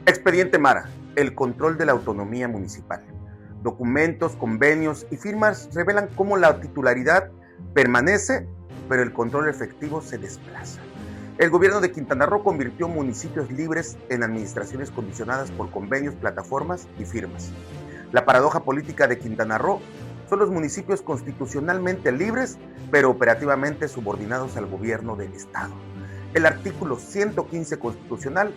Expediente Mara, el control de la autonomía municipal. Documentos, convenios y firmas revelan cómo la titularidad permanece, pero el control efectivo se desplaza. El gobierno de Quintana Roo convirtió municipios libres en administraciones condicionadas por convenios, plataformas y firmas. La paradoja política de Quintana Roo son los municipios constitucionalmente libres, pero operativamente subordinados al gobierno del Estado. El artículo 115 constitucional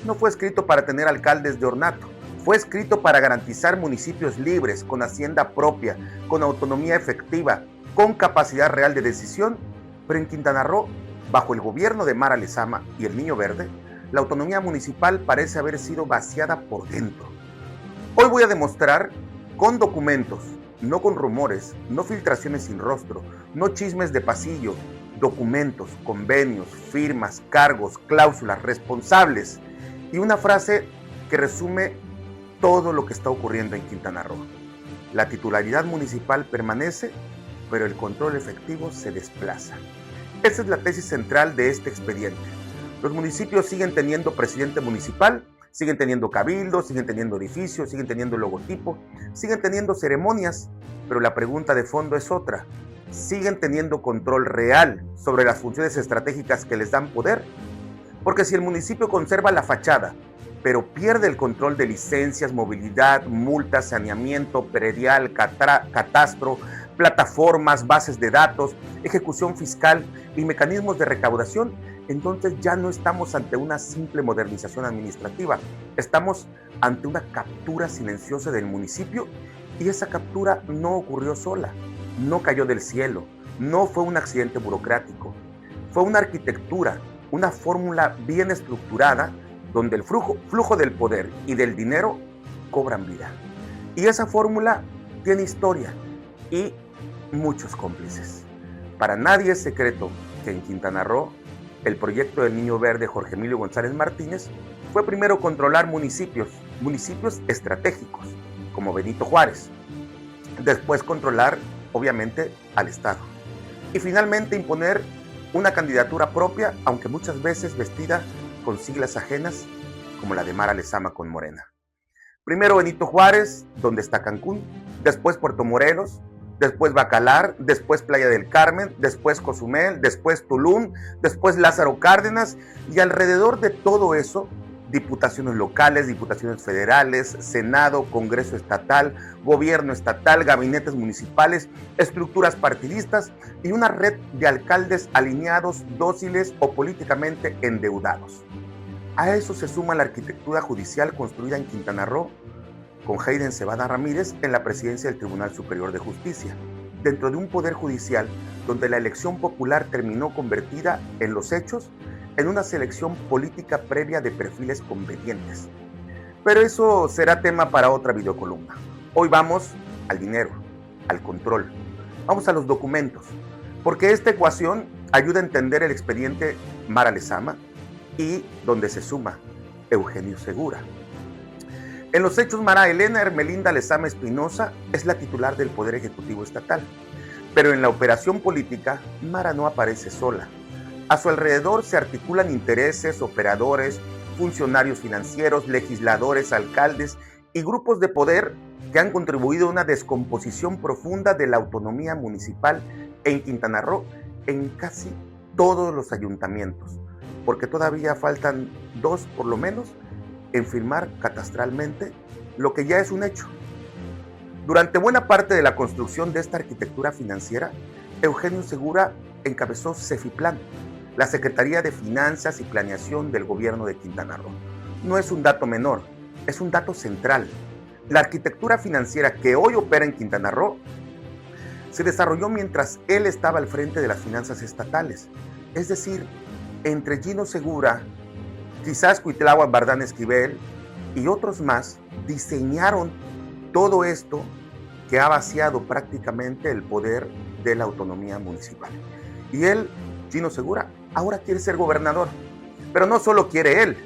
no fue escrito para tener alcaldes de ornato, fue escrito para garantizar municipios libres, con hacienda propia, con autonomía efectiva, con capacidad real de decisión, pero en Quintana Roo, bajo el gobierno de Mara Lezama y el Niño Verde, la autonomía municipal parece haber sido vaciada por dentro. Hoy voy a demostrar con documentos, no con rumores, no filtraciones sin rostro, no chismes de pasillo, documentos, convenios, firmas, cargos, cláusulas, responsables y una frase que resume todo lo que está ocurriendo en Quintana Roo. La titularidad municipal permanece, pero el control efectivo se desplaza. Esa es la tesis central de este expediente. Los municipios siguen teniendo presidente municipal, siguen teniendo cabildo, siguen teniendo edificios, siguen teniendo logotipo, siguen teniendo ceremonias, pero la pregunta de fondo es otra. ¿Siguen teniendo control real sobre las funciones estratégicas que les dan poder? Porque si el municipio conserva la fachada, pero pierde el control de licencias, movilidad, multas, saneamiento, predial, catastro, plataformas, bases de datos, ejecución fiscal y mecanismos de recaudación, entonces ya no estamos ante una simple modernización administrativa, estamos ante una captura silenciosa del municipio, y esa captura no ocurrió sola, no cayó del cielo, no fue un accidente burocrático, fue una arquitectura, una fórmula bien estructurada donde el flujo del poder y del dinero cobran vida. Y esa fórmula tiene historia y muchos cómplices. Para nadie es secreto que en Quintana Roo el proyecto del Niño Verde Jorge Emilio González Martínez fue primero controlar municipios estratégicos como Benito Juárez, después controlar obviamente al Estado y finalmente imponer una candidatura propia, aunque muchas veces vestida con siglas ajenas como la de Mara Lezama con Morena. Primero Benito Juárez, donde está Cancún, después Puerto Morelos, después Bacalar, después Playa del Carmen, después Cozumel, después Tulum, después Lázaro Cárdenas, y alrededor de todo eso, diputaciones locales, diputaciones federales, Senado, Congreso estatal, gobierno estatal, gabinetes municipales, estructuras partidistas y una red de alcaldes alineados, dóciles o políticamente endeudados. A eso se suma la arquitectura judicial construida en Quintana Roo con Hayden Cebada Ramírez en la presidencia del Tribunal Superior de Justicia, dentro de un poder judicial donde la elección popular terminó convertida en los hechos en una selección política previa de perfiles convenientes. Pero eso será tema para otra videocolumna. Hoy vamos al dinero, al control. Vamos a los documentos, porque esta ecuación ayuda a entender el expediente Mara Lezama y donde se suma Eugenio Segura. En los hechos, Mara Elena Hermelinda Lezama Espinosa es la titular del Poder Ejecutivo Estatal, pero en la operación política, Mara no aparece sola. A su alrededor se articulan intereses, operadores, funcionarios financieros, legisladores, alcaldes y grupos de poder que han contribuido a una descomposición profunda de la autonomía municipal en Quintana Roo en casi todos los ayuntamientos, porque todavía faltan 2 por lo menos en firmar catastralmente lo que ya es un hecho. Durante buena parte de la construcción de esta arquitectura financiera, Eugenio Segura encabezó Cefiplan, la Secretaría de Finanzas y Planeación del Gobierno de Quintana Roo. No es un dato menor, es un dato central. La arquitectura financiera que hoy opera en Quintana Roo se desarrolló mientras él estaba al frente de las finanzas estatales. Es decir, entre Gino Segura, quizás Cuitláhuac Bardán Esquivel y otros más, diseñaron todo esto que ha vaciado prácticamente el poder de la autonomía municipal. Y él, Gino Segura, ahora quiere ser gobernador, pero no solo quiere él,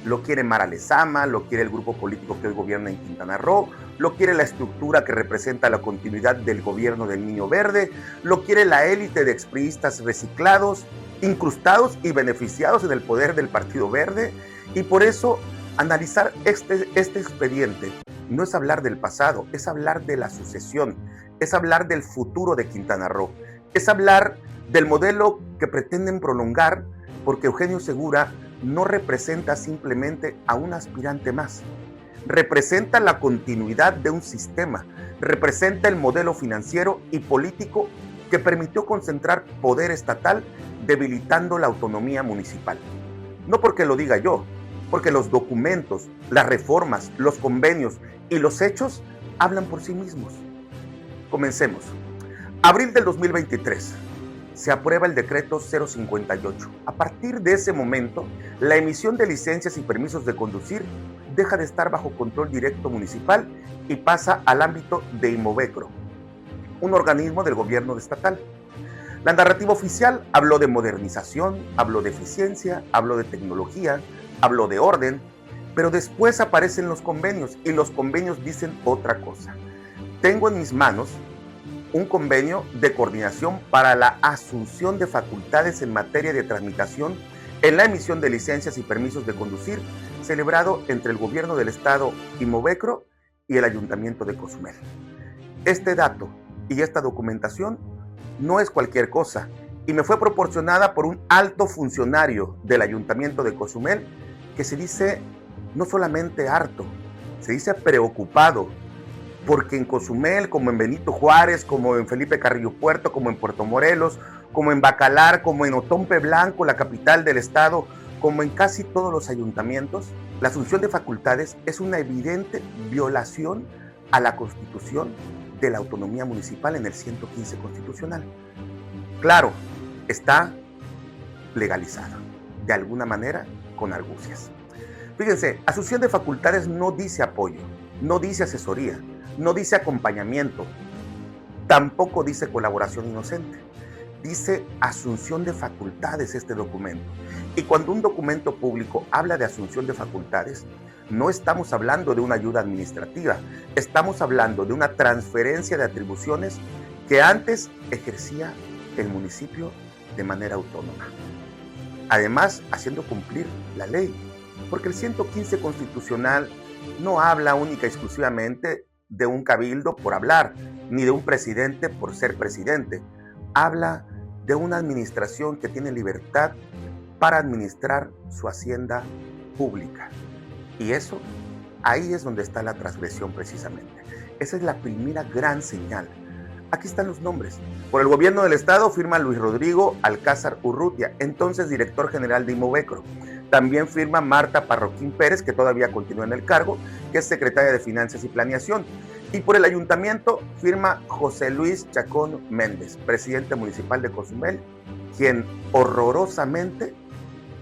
lo quiere Mara Lezama, lo quiere el grupo político que hoy gobierna en Quintana Roo, lo quiere la estructura que representa la continuidad del gobierno del Niño Verde, lo quiere la élite de expriistas reciclados, incrustados y beneficiados en el poder del Partido Verde, y por eso Analizar este expediente no es hablar del pasado, es hablar de la sucesión, es hablar del futuro de Quintana Roo, es hablar del modelo que pretenden prolongar, porque Eugenio Segura no representa simplemente a un aspirante más, representa la continuidad de un sistema, representa el modelo financiero y político que permitió concentrar poder estatal debilitando la autonomía municipal. No porque lo diga yo, porque los documentos, las reformas, los convenios y los hechos hablan por sí mismos. Comencemos. Abril del 2023. Se aprueba el decreto 058. A partir de ese momento, la emisión de licencias y permisos de conducir deja de estar bajo control directo municipal y pasa al ámbito de Inmovecro, un organismo del gobierno estatal. La narrativa oficial habló de modernización, habló de eficiencia, habló de tecnología, habló de orden, pero después aparecen los convenios y los convenios dicen otra cosa. Tengo en mis manos un convenio de coordinación para la asunción de facultades en materia de tramitación en la emisión de licencias y permisos de conducir, celebrado entre el gobierno del estado Inmovecro y el ayuntamiento de Cozumel. Este dato y esta documentación no es cualquier cosa y me fue proporcionada por un alto funcionario del ayuntamiento de Cozumel que se dice no solamente harto, se dice preocupado, porque en Cozumel, como en Benito Juárez, como en Felipe Carrillo Puerto, como en Puerto Morelos, como en Bacalar, como en Otompe Blanco, la capital del estado, como en casi todos los ayuntamientos, la asunción de facultades es una evidente violación a la Constitución de la autonomía municipal en el 115 constitucional. Claro, está legalizado, de alguna manera, con argucias. Fíjense, asunción de facultades no dice apoyo, no dice asesoría, no dice acompañamiento, tampoco dice colaboración inocente. Dice asunción de facultades este documento. Y cuando un documento público habla de asunción de facultades, no estamos hablando de una ayuda administrativa, estamos hablando de una transferencia de atribuciones que antes ejercía el municipio de manera autónoma. Además, haciendo cumplir la ley, porque el 115 constitucional no habla única y exclusivamente de un cabildo por hablar, ni de un presidente por ser presidente. Habla de una administración que tiene libertad para administrar su hacienda pública. Y eso, ahí es donde está la transgresión precisamente. Esa es la primera gran señal. Aquí están los nombres. Por el gobierno del estado firma Luis Rodrigo Alcázar Urrutia, entonces director general de Inmovecro. También firma Marta Parroquín Pérez, que todavía continúa en el cargo, que es secretaria de Finanzas y Planeación. Y por el ayuntamiento firma José Luis Chacón Méndez, presidente municipal de Cozumel, quien horrorosamente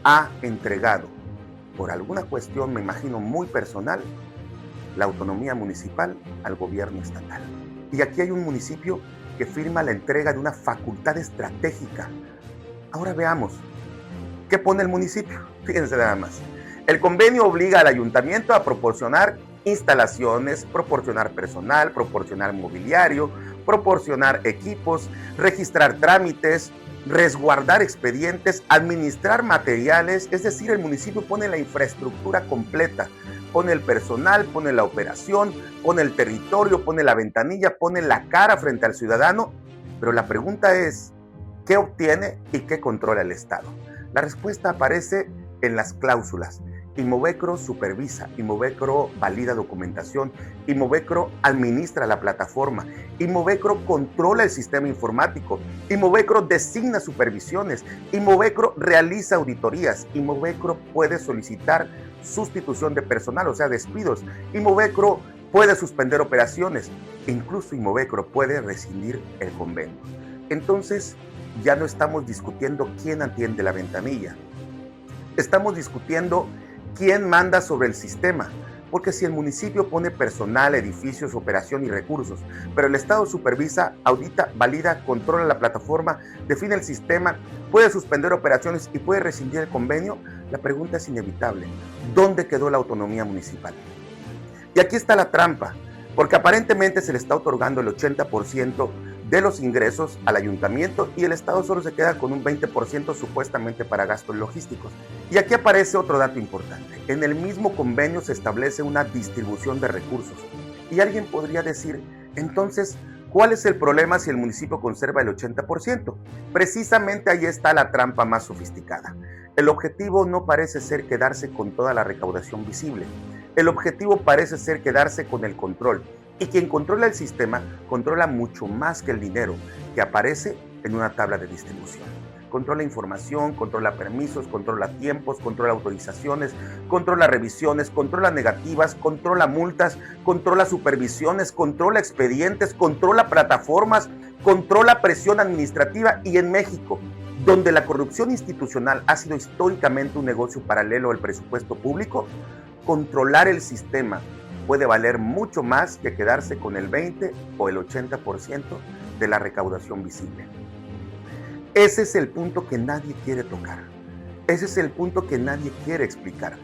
ha entregado, por alguna cuestión, me imagino, muy personal, la autonomía municipal al gobierno estatal. Y aquí hay un municipio que firma la entrega de una facultad estratégica. Ahora veamos, ¿qué pone el municipio? Fíjense nada más. El convenio obliga al ayuntamiento a proporcionar instalaciones, proporcionar personal, proporcionar mobiliario, proporcionar equipos, registrar trámites, resguardar expedientes, administrar materiales. Es decir, el municipio pone la infraestructura completa, pone el personal, pone la operación, pone el territorio, pone la ventanilla, pone la cara frente al ciudadano. Pero la pregunta es, ¿qué obtiene y qué controla el Estado? La respuesta aparece en las cláusulas. Inmovecro supervisa, Inmovecro valida documentación, Inmovecro administra la plataforma, Inmovecro controla el sistema informático, Inmovecro designa supervisiones, Inmovecro realiza auditorías, Inmovecro puede solicitar sustitución de personal, o sea, despidos, Inmovecro puede suspender operaciones, incluso Inmovecro puede rescindir el convenio. Entonces, ya no estamos discutiendo quién atiende la ventanilla, estamos discutiendo quién manda sobre el sistema, porque si el municipio pone personal, edificios, operación y recursos, pero el Estado supervisa, audita, valida, controla la plataforma, define el sistema, puede suspender operaciones y puede rescindir el convenio, la pregunta es inevitable. ¿Dónde quedó la autonomía municipal? Y aquí está la trampa, porque aparentemente se le está otorgando el 80% de los ingresos al ayuntamiento y el Estado solo se queda con un 20% supuestamente para gastos logísticos. Y aquí aparece otro dato importante. En el mismo convenio se establece una distribución de recursos. Y alguien podría decir, entonces, ¿cuál es el problema si el municipio conserva el 80%? Precisamente ahí está la trampa más sofisticada. El objetivo no parece ser quedarse con toda la recaudación visible. El objetivo parece ser quedarse con el control. Y quien controla el sistema controla mucho más que el dinero que aparece en una tabla de distribución. Controla información, controla permisos, controla tiempos, controla autorizaciones, controla revisiones, controla negativas, controla multas, controla supervisiones, controla expedientes, controla plataformas, controla presión administrativa. Y en México, donde la corrupción institucional ha sido históricamente un negocio paralelo al presupuesto público, controlar el sistema puede valer mucho más que quedarse con el 20 o el 80% de la recaudación visible. Ese es el punto que nadie quiere tocar. Ese es el punto que nadie quiere explicar.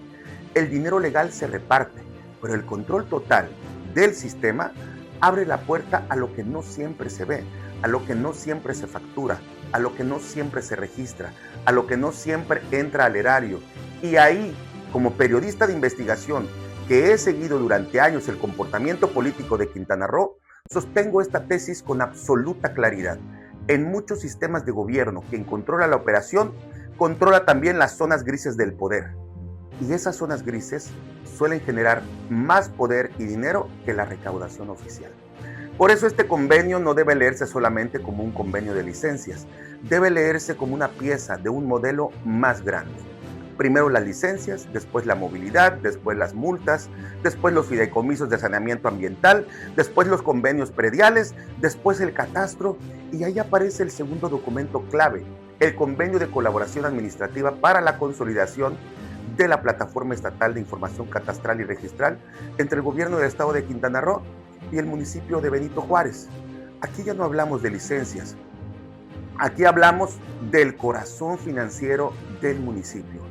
El dinero legal se reparte, pero el control total del sistema abre la puerta a lo que no siempre se ve, a lo que no siempre se factura, a lo que no siempre se registra, a lo que no siempre entra al erario. Y ahí, como periodista de investigación, que he seguido durante años el comportamiento político de Quintana Roo, sostengo esta tesis con absoluta claridad. En muchos sistemas de gobierno, quien controla la operación, controla también las zonas grises del poder. Y esas zonas grises suelen generar más poder y dinero que la recaudación oficial. Por eso este convenio no debe leerse solamente como un convenio de licencias, debe leerse como una pieza de un modelo más grande. Primero las licencias, después la movilidad, después las multas, después los fideicomisos de saneamiento ambiental, después los convenios prediales, después el catastro, y ahí aparece el segundo documento clave, el convenio de colaboración administrativa para la consolidación de la plataforma estatal de información catastral y registral entre el gobierno del estado de Quintana Roo y el municipio de Benito Juárez. Aquí ya no hablamos de licencias, aquí hablamos del corazón financiero del municipio.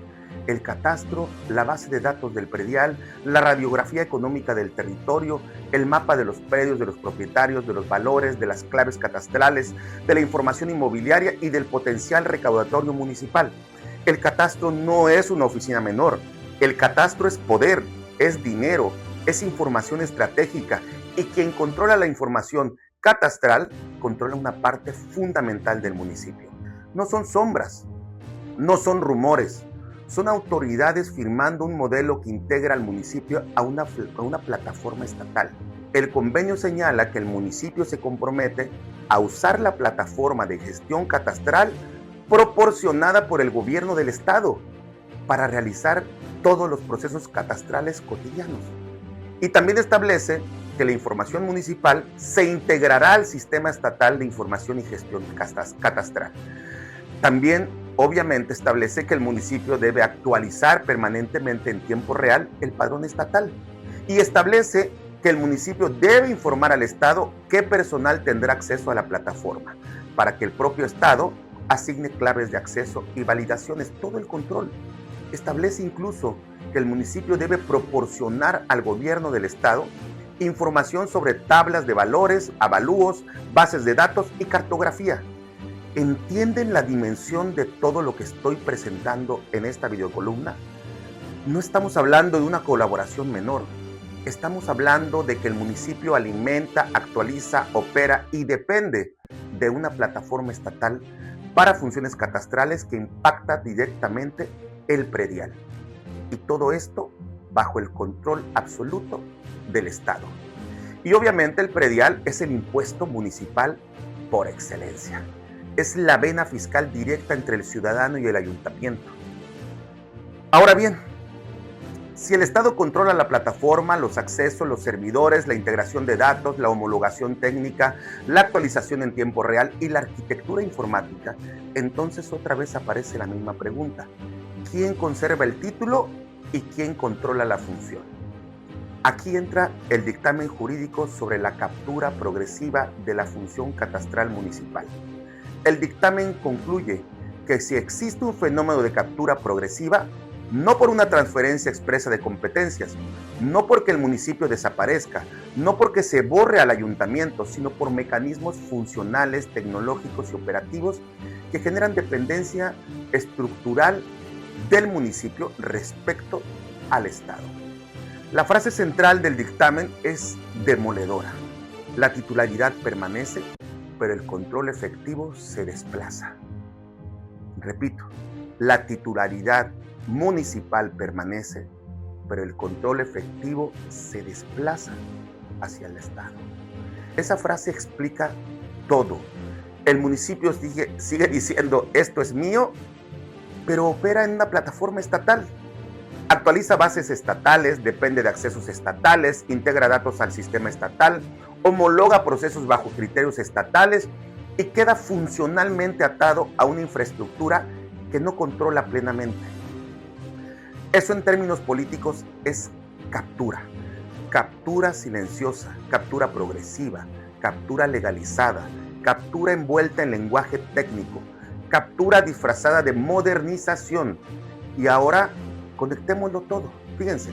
El catastro, la base de datos del predial, la radiografía económica del territorio, el mapa de los predios, de los propietarios, de los valores, de las claves catastrales, de la información inmobiliaria y del potencial recaudatorio municipal. El catastro no es una oficina menor. El catastro es poder, es dinero, es información estratégica y quien controla la información catastral controla una parte fundamental del municipio. No son sombras, no son rumores. Son autoridades firmando un modelo que integra al municipio a una plataforma estatal. El convenio señala que el municipio se compromete a usar la plataforma de gestión catastral proporcionada por el gobierno del estado para realizar todos los procesos catastrales cotidianos. Y también establece que la información municipal se integrará al sistema estatal de información y gestión catastral. También obviamente establece que el municipio debe actualizar permanentemente en tiempo real el padrón estatal y establece que el municipio debe informar al Estado qué personal tendrá acceso a la plataforma para que el propio Estado asigne claves de acceso y validaciones, todo el control. Establece incluso que el municipio debe proporcionar al gobierno del Estado información sobre tablas de valores, avalúos, bases de datos y cartografía. ¿Entienden la dimensión de todo lo que estoy presentando en esta videocolumna? No estamos hablando de una colaboración menor. Estamos hablando de que el municipio alimenta, actualiza, opera y depende de una plataforma estatal para funciones catastrales que impacta directamente el predial. Y todo esto bajo el control absoluto del Estado. Y obviamente el predial es el impuesto municipal por excelencia. Es la vena fiscal directa entre el ciudadano y el ayuntamiento. Ahora bien, si el Estado controla la plataforma, los accesos, los servidores, la integración de datos, la homologación técnica, la actualización en tiempo real y la arquitectura informática, entonces otra vez aparece la misma pregunta. ¿Quién conserva el título y quién controla la función? Aquí entra el dictamen jurídico sobre la captura progresiva de la función catastral municipal. El dictamen concluye que si existe un fenómeno de captura progresiva, no por una transferencia expresa de competencias, no porque el municipio desaparezca, no porque se borre al ayuntamiento, sino por mecanismos funcionales, tecnológicos y operativos que generan dependencia estructural del municipio respecto al Estado. La frase central del dictamen es demoledora. La titularidad permanece, pero el control efectivo se desplaza. Repito, la titularidad municipal permanece, pero el control efectivo se desplaza hacia el Estado. Esa frase explica todo. El municipio sigue diciendo esto es mío, pero opera en una plataforma estatal. Actualiza bases estatales, depende de accesos estatales, integra datos al sistema estatal, homologa procesos bajo criterios estatales y queda funcionalmente atado a una infraestructura que no controla plenamente. Eso en términos políticos es captura. Captura silenciosa, captura progresiva, captura legalizada, captura envuelta en lenguaje técnico, captura disfrazada de modernización. Y ahora conectémoslo todo. Fíjense,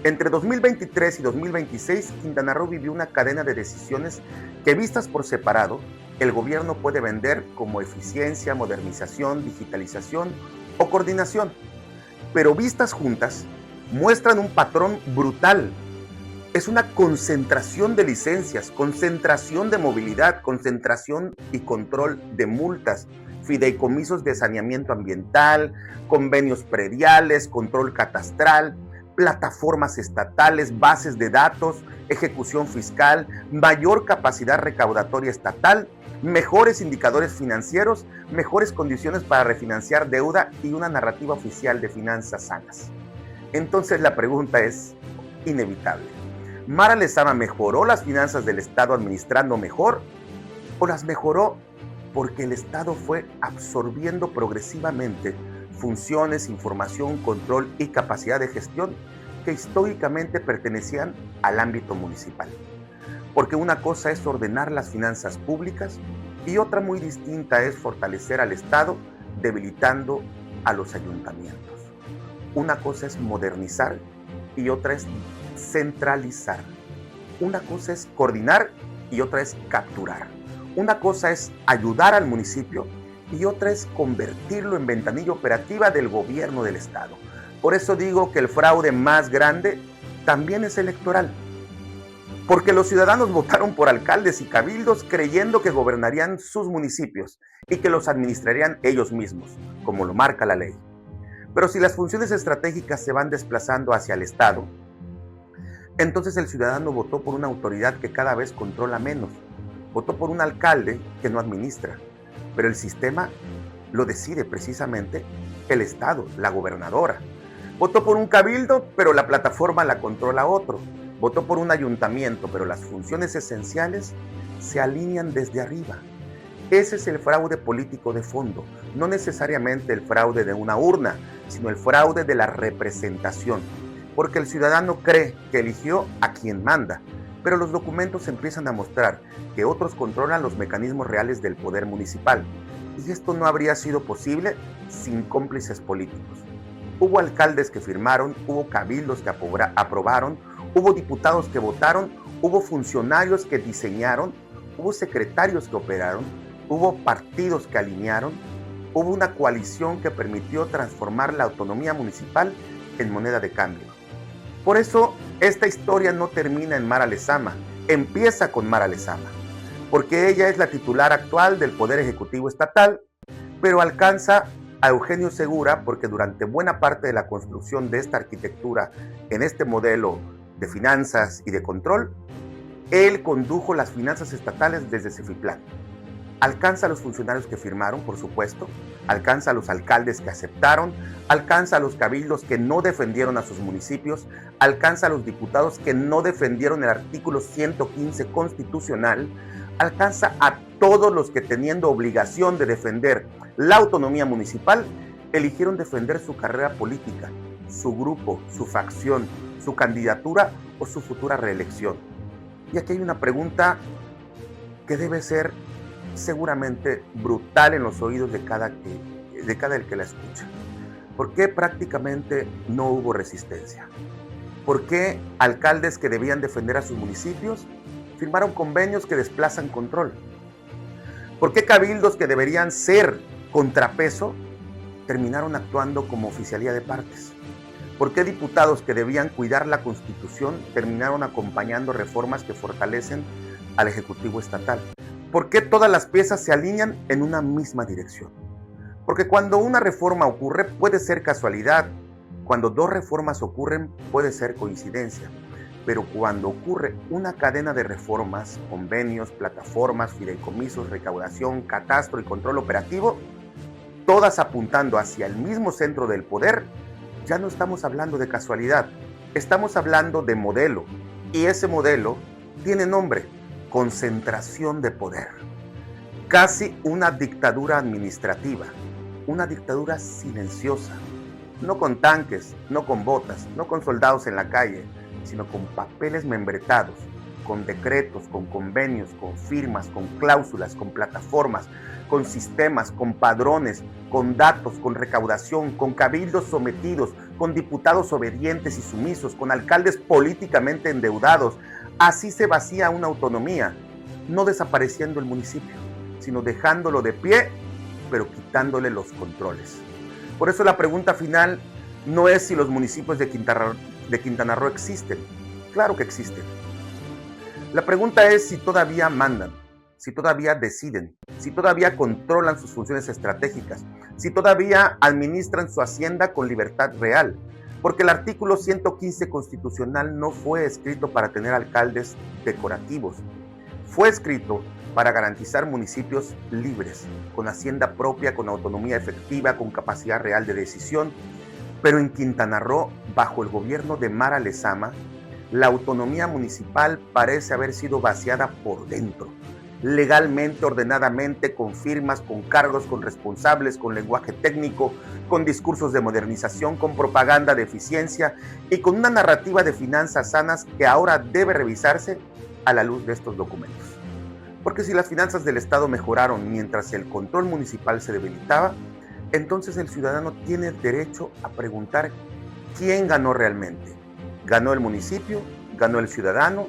entre 2023 y 2026, Quintana Roo vivió una cadena de decisiones que, vistas por separado, el gobierno puede vender como eficiencia, modernización, digitalización o coordinación. Pero vistas juntas, muestran un patrón brutal. Es una concentración de licencias, concentración de movilidad, concentración y control de multas, fideicomisos de saneamiento ambiental, convenios prediales, control catastral, plataformas estatales, bases de datos, ejecución fiscal, mayor capacidad recaudatoria estatal, mejores indicadores financieros, mejores condiciones para refinanciar deuda y una narrativa oficial de finanzas sanas. Entonces la pregunta es inevitable. ¿Mara Lezama mejoró las finanzas del Estado administrando mejor o las mejoró porque el Estado fue absorbiendo progresivamente funciones, información, control y capacidad de gestión que históricamente pertenecían al ámbito municipal? Porque una cosa es ordenar las finanzas públicas y otra muy distinta es fortalecer al Estado debilitando a los ayuntamientos. Una cosa es modernizar y otra es centralizar. Una cosa es coordinar y otra es capturar. Una cosa es ayudar al municipio y otra es convertirlo en ventanilla operativa del gobierno del Estado. Por eso digo que el fraude más grande también es electoral. Porque los ciudadanos votaron por alcaldes y cabildos creyendo que gobernarían sus municipios y que los administrarían ellos mismos, como lo marca la ley. Pero si las funciones estratégicas se van desplazando hacia el Estado, entonces el ciudadano votó por una autoridad que cada vez controla menos. Votó por un alcalde que no administra, pero el sistema lo decide precisamente el Estado, la gobernadora. Votó por un cabildo, pero la plataforma la controla otro. Votó por un ayuntamiento, pero las funciones esenciales se alinean desde arriba. Ese es el fraude político de fondo, no necesariamente el fraude de una urna, sino el fraude de la representación, porque el ciudadano cree que eligió a quien manda, pero los documentos empiezan a mostrar que otros controlan los mecanismos reales del poder municipal, y esto no habría sido posible sin cómplices políticos. Hubo alcaldes que firmaron, hubo cabildos que aprobaron, hubo diputados que votaron, hubo funcionarios que diseñaron, hubo secretarios que operaron, hubo partidos que alinearon, hubo una coalición que permitió transformar la autonomía municipal en moneda de cambio. Por eso, esta historia no termina en Mara Lezama, empieza con Mara Lezama, porque ella es la titular actual del Poder Ejecutivo Estatal, pero alcanza a Eugenio Segura porque durante buena parte de la construcción de esta arquitectura en este modelo de finanzas y de control, él condujo las finanzas estatales desde Cefiplán. Alcanza a los funcionarios que firmaron, por supuesto, alcanza a los alcaldes que aceptaron, alcanza a los cabildos que no defendieron a sus municipios, alcanza a los diputados que no defendieron el artículo 115 constitucional, alcanza a todos los que, teniendo obligación de defender la autonomía municipal, eligieron defender su carrera política, su grupo, su facción, su candidatura o su futura reelección. Y aquí hay una pregunta que debe ser seguramente brutal en los oídos de cada el que la escucha. ¿Por qué prácticamente no hubo resistencia? ¿Por qué alcaldes que debían defender a sus municipios firmaron convenios que desplazan control? ¿Por qué cabildos que deberían ser contrapeso terminaron actuando como oficialía de partes? ¿Por qué diputados que debían cuidar la Constitución terminaron acompañando reformas que fortalecen al Ejecutivo estatal? ¿Por qué todas las piezas se alinean en una misma dirección? Porque cuando una reforma ocurre puede ser casualidad, cuando dos reformas ocurren puede ser coincidencia, pero cuando ocurre una cadena de reformas, convenios, plataformas, fideicomisos, recaudación, catastro y control operativo, todas apuntando hacia el mismo centro del poder, ya no estamos hablando de casualidad, estamos hablando de modelo, y ese modelo tiene nombre: concentración de poder. Casi una dictadura administrativa, una dictadura silenciosa, no con tanques, no con botas, no con soldados en la calle, sino con papeles membretados, con decretos, con convenios, con firmas, con cláusulas, con plataformas, con sistemas, con padrones, con datos, con recaudación, con cabildos sometidos, con diputados obedientes y sumisos, con alcaldes políticamente endeudados. Así se vacía una autonomía, no desapareciendo el municipio, sino dejándolo de pie, pero quitándole los controles. Por eso la pregunta final no es si los municipios de Quintana Roo existen. Claro que existen. La pregunta es si todavía mandan, si todavía deciden, si todavía controlan sus funciones estratégicas, si todavía administran su hacienda con libertad real. Porque el artículo 115 constitucional no fue escrito para tener alcaldes decorativos. Fue escrito para garantizar municipios libres, con hacienda propia, con autonomía efectiva, con capacidad real de decisión. Pero en Quintana Roo, bajo el gobierno de Mara Lezama, la autonomía municipal parece haber sido vaciada por dentro, legalmente, ordenadamente, con firmas, con cargos, con responsables, con lenguaje técnico, con discursos de modernización, con propaganda de eficiencia y con una narrativa de finanzas sanas que ahora debe revisarse a la luz de estos documentos. Porque si las finanzas del Estado mejoraron mientras el control municipal se debilitaba, entonces el ciudadano tiene derecho a preguntar quién ganó realmente. ¿Ganó el municipio? ¿Ganó el ciudadano?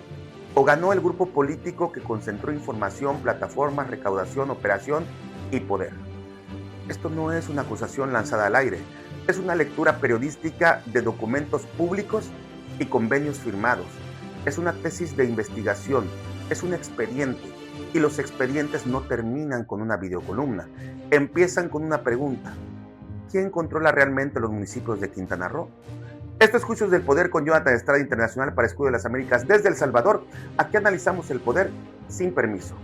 ¿O ganó el grupo político que concentró información, plataformas, recaudación, operación y poder? Esto no es una acusación lanzada al aire, es una lectura periodística de documentos públicos y convenios firmados. Es una tesis de investigación, es un expediente. Y los expedientes no terminan con una videocolumna, empiezan con una pregunta: ¿quién controla realmente los municipios de Quintana Roo? Esto es Juicios del Poder con Jonathan Estrada, internacional para Escudo de las Américas desde El Salvador. Aquí analizamos el poder sin permiso.